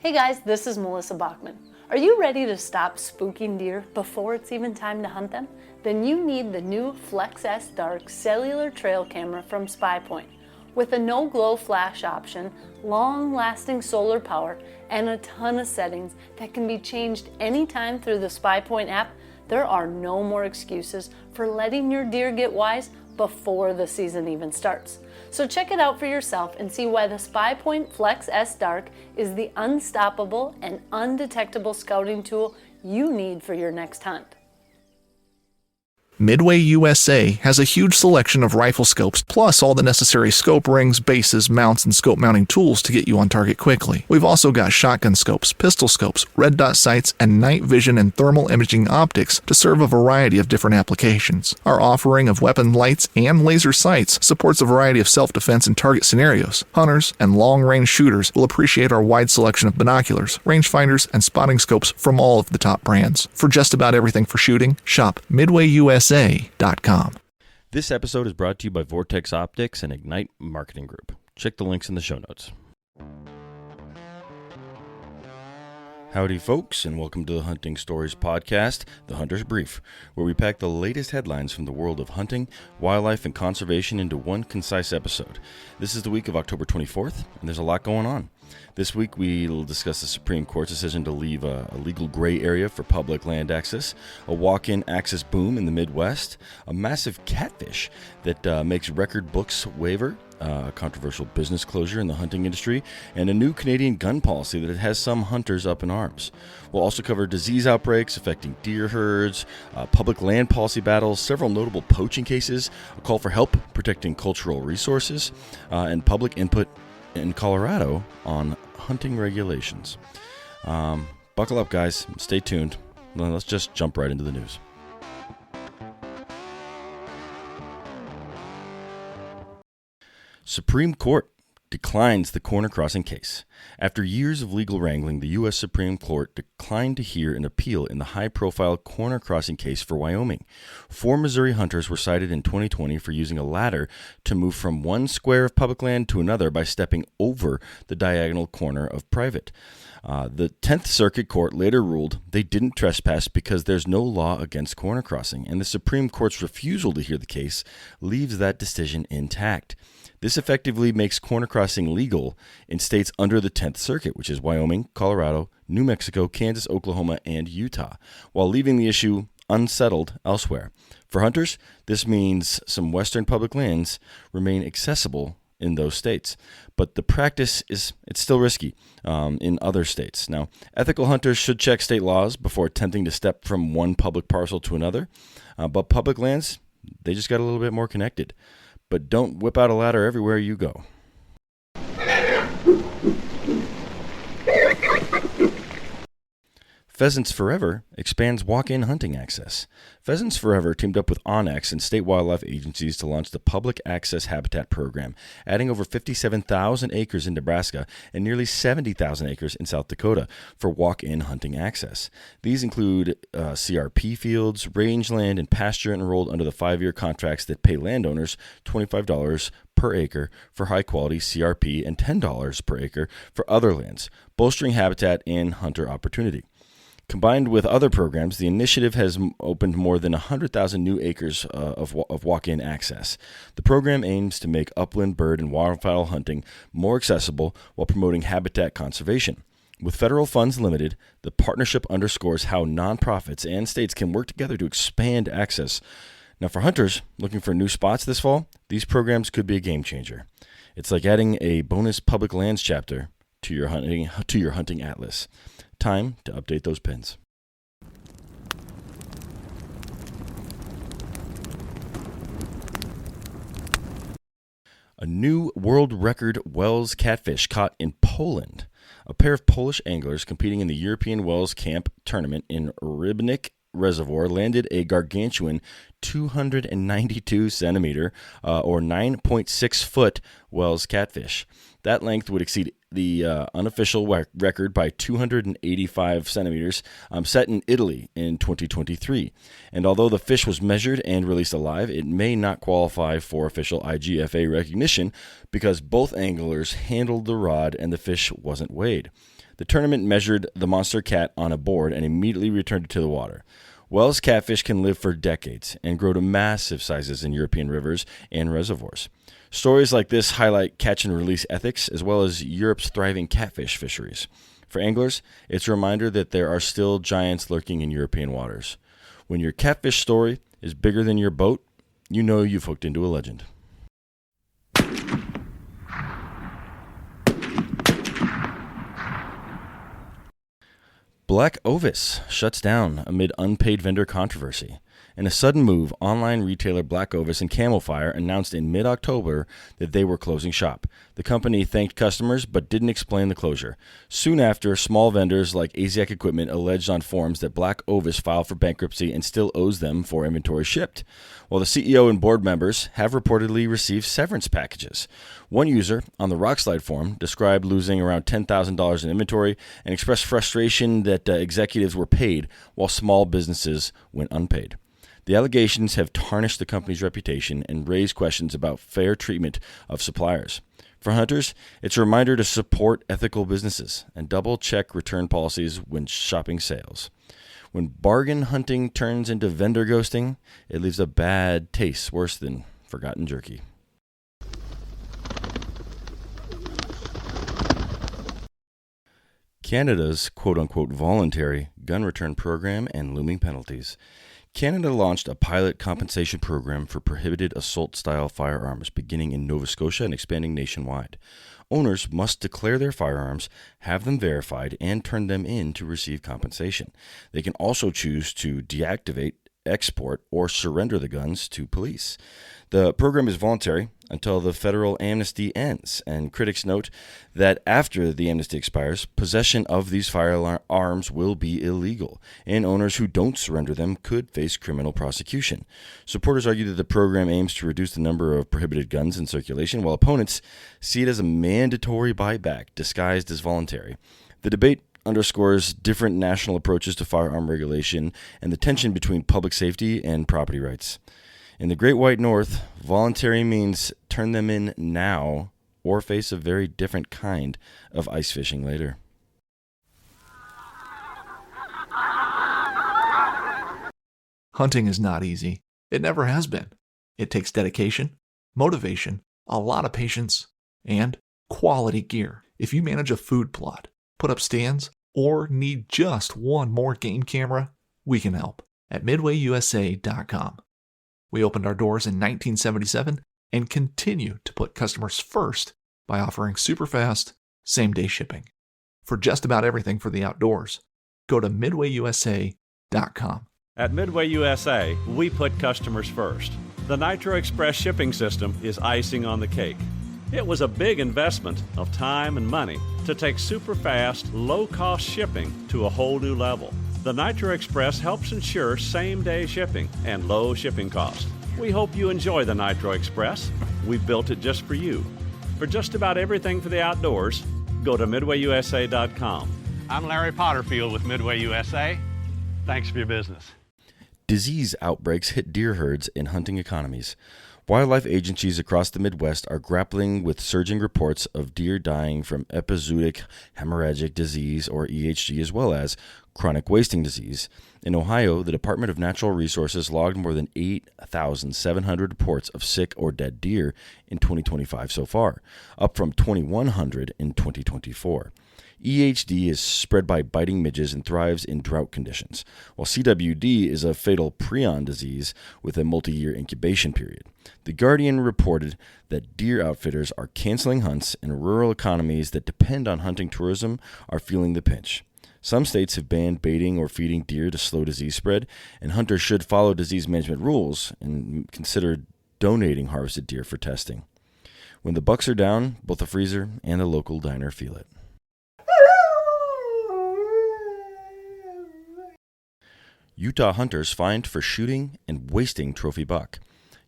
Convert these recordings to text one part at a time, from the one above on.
Hey guys, this is Melissa Bachman. Are you ready to stop spooking deer before it's even time to hunt them? Then you need the new Flex S Dark cellular trail camera from SpyPoint. With a no-glow flash option, long-lasting solar power, and a ton of settings that can be changed anytime through the SpyPoint app, there are no more excuses for letting your deer get wise before the season even starts. So check it out for yourself and see why the SpyPoint Flex S Dark is the unstoppable and undetectable scouting tool you need for your next hunt. Midway USA has a huge selection of rifle scopes, plus all the necessary scope rings, bases, mounts, and scope mounting tools to get you on target quickly. We've also got shotgun scopes, pistol scopes, red dot sights, and night vision and thermal imaging optics to serve a variety of different applications. Our offering of weapon lights and laser sights supports a variety of self-defense and target scenarios. Hunters and long-range shooters will appreciate our wide selection of binoculars, rangefinders, and spotting scopes from all of the top brands. For just about everything for shooting, shop MidwayUSA.com. This episode is brought to you by Vortex Optics and Ignite Marketing Group. Check the links in the show notes. Howdy, folks, and welcome to the Hunting Stories podcast, The Hunter's Brief, where we pack the latest headlines from the world of hunting, wildlife, and conservation into one concise episode. This is the week of October 24th, and there's a lot going on. This week, we'll discuss the Supreme Court's decision to leave a legal gray area for public land access, a walk-in access boom in the Midwest, a massive catfish that makes record books waiver, a controversial business closure in the hunting industry, and a new Canadian gun policy that has some hunters up in arms. We'll also cover disease outbreaks affecting deer herds, public land policy battles, several notable poaching cases, a call for help protecting cultural resources, and public input in Colorado on hunting regulations. Buckle up, guys. Stay tuned. Let's just jump right into the news. Supreme Court declines the corner crossing case. After years of legal wrangling, the U.S. Supreme Court declined to hear an appeal in the high-profile corner crossing case for Wyoming. 4 Missouri hunters were cited in 2020 for using a ladder to move from one square of public land to another by stepping over the diagonal corner of private. The 10th Circuit Court later ruled they didn't trespass because there's no law against corner crossing, and the Supreme Court's refusal to hear the case leaves that decision intact. This effectively makes corner crossing legal in states under the 10th Circuit, which is Wyoming, Colorado, New Mexico, Kansas, Oklahoma, and Utah, while leaving the issue unsettled elsewhere. For hunters, this means some western public lands remain accessible in those states, but the practice it's still risky in other states. Now, ethical hunters should check state laws before attempting to step from one public parcel to another, but public lands, they just got a little bit more connected. But don't whip out a ladder everywhere you go. Pheasants Forever expands walk-in hunting access. Pheasants Forever teamed up with onX and state wildlife agencies to launch the Public Access Habitat Program, adding over 57,000 acres in Nebraska and nearly 70,000 acres in South Dakota for walk-in hunting access. These include CRP fields, rangeland, and pasture enrolled under the 5-year contracts that pay landowners $25 per acre for high-quality CRP and $10 per acre for other lands, bolstering habitat and hunter opportunity. Combined with other programs, the initiative has opened more than 100,000 new acres of walk-in access. The program aims to make upland bird and waterfowl hunting more accessible while promoting habitat conservation. With federal funds limited, the partnership underscores how nonprofits and states can work together to expand access. Now, for hunters looking for new spots this fall, these programs could be a game changer. It's like adding a bonus public lands chapter to your hunting atlas. Time to update those pins. A new world record Wels catfish caught in Poland. A pair of Polish anglers competing in the European Wels Camp tournament in Rybnik Reservoir landed a gargantuan 292 centimeter or 9.6 foot Wels catfish. That length would exceed the unofficial record by 285 centimeters set in Italy in 2023. And although the fish was measured and released alive, it may not qualify for official IGFA recognition because both anglers handled the rod and the fish wasn't weighed. The tournament measured the monster cat on a board and immediately returned it to the water. Wells catfish can live for decades and grow to massive sizes in European rivers and reservoirs. Stories like this highlight catch and release ethics as well as Europe's thriving catfish fisheries. For anglers, it's a reminder that there are still giants lurking in European waters. When your catfish story is bigger than your boat, you know you've hooked into a legend. Black Ovis shuts down amid unpaid vendor controversy. In a sudden move, online retailer Black Ovis and Camel Fire announced in mid-October that they were closing shop. The company thanked customers but didn't explain the closure. Soon after, small vendors like Asiac Equipment alleged on forums that Black Ovis filed for bankruptcy and still owes them for inventory shipped, while the CEO and board members have reportedly received severance packages. One user on the Rockslide forum described losing around $10,000 in inventory and expressed frustration that executives were paid while small businesses went unpaid. The allegations have tarnished the company's reputation and raised questions about fair treatment of suppliers. For hunters, it's a reminder to support ethical businesses and double-check return policies when shopping sales. When bargain hunting turns into vendor ghosting, it leaves a bad taste worse than forgotten jerky. Canada's quote-unquote voluntary gun return program and looming penalties. Canada launched a pilot compensation program for prohibited assault-style firearms beginning in Nova Scotia and expanding nationwide. Owners must declare their firearms, have them verified, and turn them in to receive compensation. They can also choose to deactivate, export, or surrender the guns to police. The program is voluntary until the federal amnesty ends, and critics note that after the amnesty expires, possession of these firearms will be illegal, and owners who don't surrender them could face criminal prosecution. Supporters argue that the program aims to reduce the number of prohibited guns in circulation, while opponents see it as a mandatory buyback disguised as voluntary. The debate underscores different national approaches to firearm regulation and the tension between public safety and property rights. In the Great White North, voluntary means turn them in now or face a very different kind of ice fishing later. Hunting is not easy. It never has been. It takes dedication, motivation, a lot of patience, and quality gear. If you manage a food plot, put up stands, or need just one more game camera, we can help at MidwayUSA.com. We opened our doors in 1977 and continue to put customers first by offering super fast, same-day shipping. For just about everything for the outdoors, go to MidwayUSA.com. At Midway USA, we put customers first. The Nitro Express shipping system is icing on the cake. It was a big investment of time and money to take super fast, low-cost shipping to a whole new level. The Nitro Express helps ensure same-day shipping and low shipping costs. We hope you enjoy the Nitro Express. We built it just for you. For just about everything for the outdoors, go to MidwayUSA.com. I'm Larry Potterfield with Midway USA. Thanks for your business. Disease outbreaks hit deer herds in hunting economies. Wildlife agencies across the Midwest are grappling with surging reports of deer dying from epizootic hemorrhagic disease, or EHD, as well as chronic wasting disease. In Ohio, the Department of Natural Resources logged more than 8,700 reports of sick or dead deer in 2025 so far, up from 2,100 in 2024. EHD is spread by biting midges and thrives in drought conditions, while CWD is a fatal prion disease with a multi-year incubation period. The Guardian reported that deer outfitters are canceling hunts, and rural economies that depend on hunting tourism are feeling the pinch. Some states have banned baiting or feeding deer to slow disease spread, and hunters should follow disease management rules and consider donating harvested deer for testing. When the bucks are down, both the freezer and the local diner feel it. Utah hunters fined for shooting and wasting trophy buck.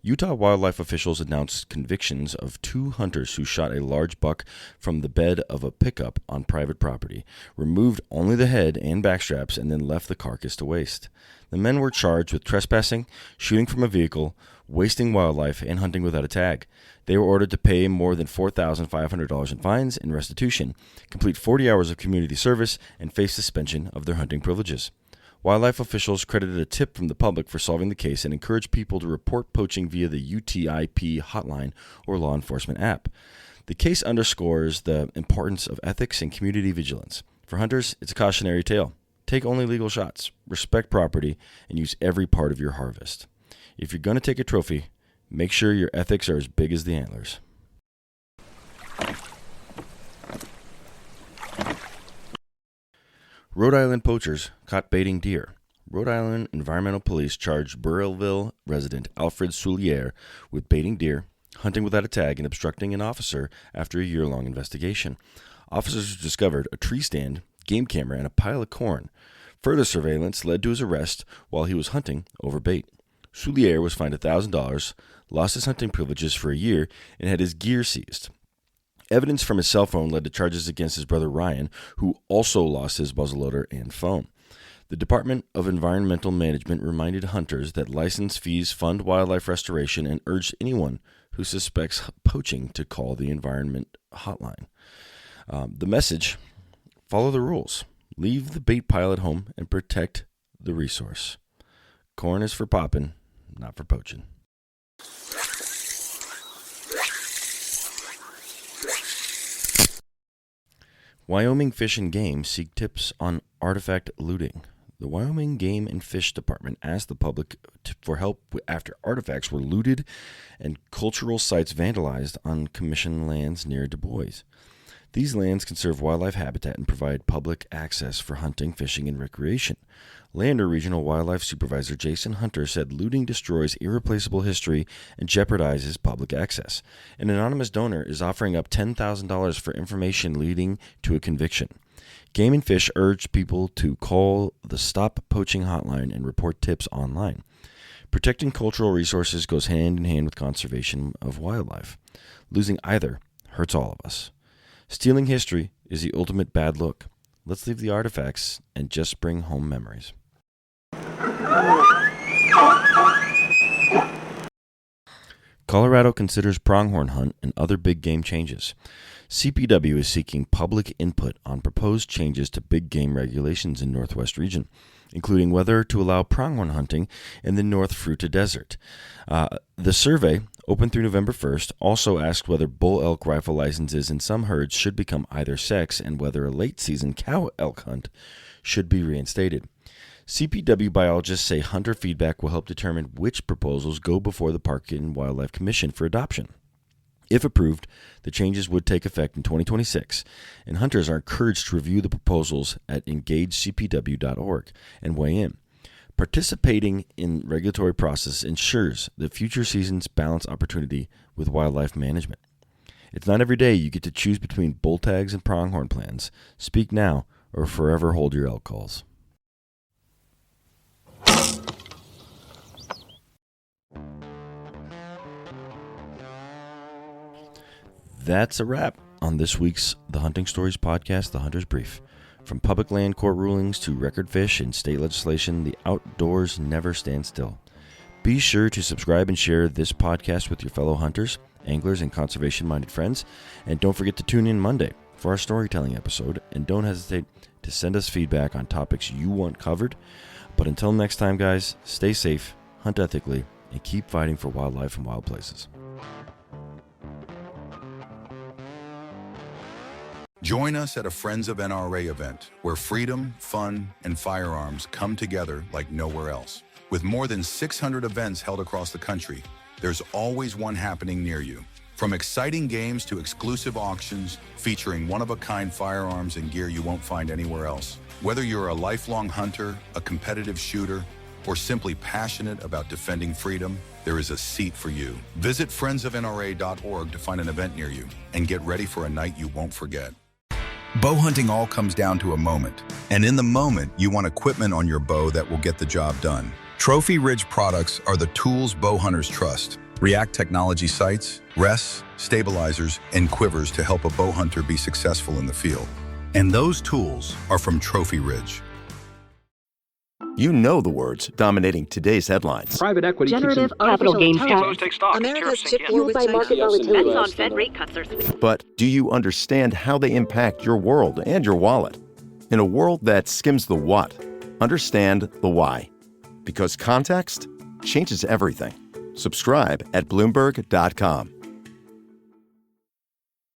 Utah wildlife officials announced convictions of 2 hunters who shot a large buck from the bed of a pickup on private property, removed only the head and backstraps, and then left the carcass to waste. The men were charged with trespassing, shooting from a vehicle, wasting wildlife, and hunting without a tag. They were ordered to pay more than $4,500 in fines and restitution, complete 40 hours of community service, and face suspension of their hunting privileges. Wildlife officials credited a tip from the public for solving the case and encouraged people to report poaching via the UTIP hotline or law enforcement app. The case underscores the importance of ethics and community vigilance. For hunters, it's a cautionary tale. Take only legal shots, respect property, and use every part of your harvest. If you're going to take a trophy, make sure your ethics are as big as the antlers. Rhode Island poachers caught baiting deer. Rhode Island Environmental Police charged Burrillville resident Alfred Soulier with baiting deer, hunting without a tag, and obstructing an officer after a year-long investigation. Officers discovered a tree stand, game camera, and a pile of corn. Further surveillance led to his arrest while he was hunting over bait. Soulier was fined $1,000, lost his hunting privileges for a year, and had his gear seized. Evidence from his cell phone led to charges against his brother Ryan, who also lost his muzzleloader and phone. The Department of Environmental Management reminded hunters that license fees fund wildlife restoration and urged anyone who suspects poaching to call the Environment Hotline. The message: follow the rules. Leave the bait pile at home and protect the resource. Corn is for popping, not for poaching. Wyoming Fish and Game seek tips on artifact looting. The Wyoming Game and Fish Department asked the public for help after artifacts were looted and cultural sites vandalized on commission lands near Du Bois. These lands conserve wildlife habitat and provide public access for hunting, fishing, and recreation. Lander Regional Wildlife Supervisor Jason Hunter said looting destroys irreplaceable history and jeopardizes public access. An anonymous donor is offering up $10,000 for information leading to a conviction. Game and Fish urged people to call the Stop Poaching hotline and report tips online. Protecting cultural resources goes hand in hand with conservation of wildlife. Losing either hurts all of us. Stealing history is the ultimate bad look. Let's leave the artifacts and just bring home memories. Colorado considers pronghorn hunt and other big game changes. CPW is seeking public input on proposed changes to big game regulations in Northwest region, including whether to allow pronghorn hunting in the North Fruita Desert. The survey, open through November 1st, also asked whether bull elk rifle licenses in some herds should become either sex and whether a late-season cow elk hunt should be reinstated. CPW biologists say hunter feedback will help determine which proposals go before the Park and Wildlife Commission for adoption. If approved, the changes would take effect in 2026, and hunters are encouraged to review the proposals at engagecpw.org and weigh in. Participating in regulatory process ensures that future seasons balance opportunity with wildlife management. It's not every day you get to choose between bull tags and pronghorn plans. Speak now or forever hold your elk calls. That's a wrap on this week's The Hunting Stories podcast, The Hunter's Brief. From public land court rulings to record fish and state legislation, the outdoors never stand still. Be sure to subscribe and share this podcast with your fellow hunters, anglers, and conservation-minded friends. And don't forget to tune in Monday for our storytelling episode. And don't hesitate to send us feedback on topics you want covered. But until next time, guys, stay safe, hunt ethically, and keep fighting for wildlife and wild places. Join us at a Friends of NRA event where freedom, fun, and firearms come together like nowhere else. With more than 600 events held across the country, there's always one happening near you. From exciting games to exclusive auctions featuring one-of-a-kind firearms and gear you won't find anywhere else. Whether you're a lifelong hunter, a competitive shooter, or simply passionate about defending freedom, there is a seat for you. Visit friendsofnra.org to find an event near you and get ready for a night you won't forget. Bow hunting all comes down to a moment. And in the moment, you want equipment on your bow that will get the job done. Trophy Ridge products are the tools bow hunters trust. React technology sights, rests, stabilizers, and quivers to help a bow hunter be successful in the field. And those tools are from Trophy Ridge. You know the words dominating today's headlines. Private equity generative capital gains tax. America's chip fueled by market volatility. Bets on Fed rate cuts are sweet. But do you understand how they impact your world and your wallet? In a world that skims the what, understand the why. Because context changes everything. Subscribe at Bloomberg.com.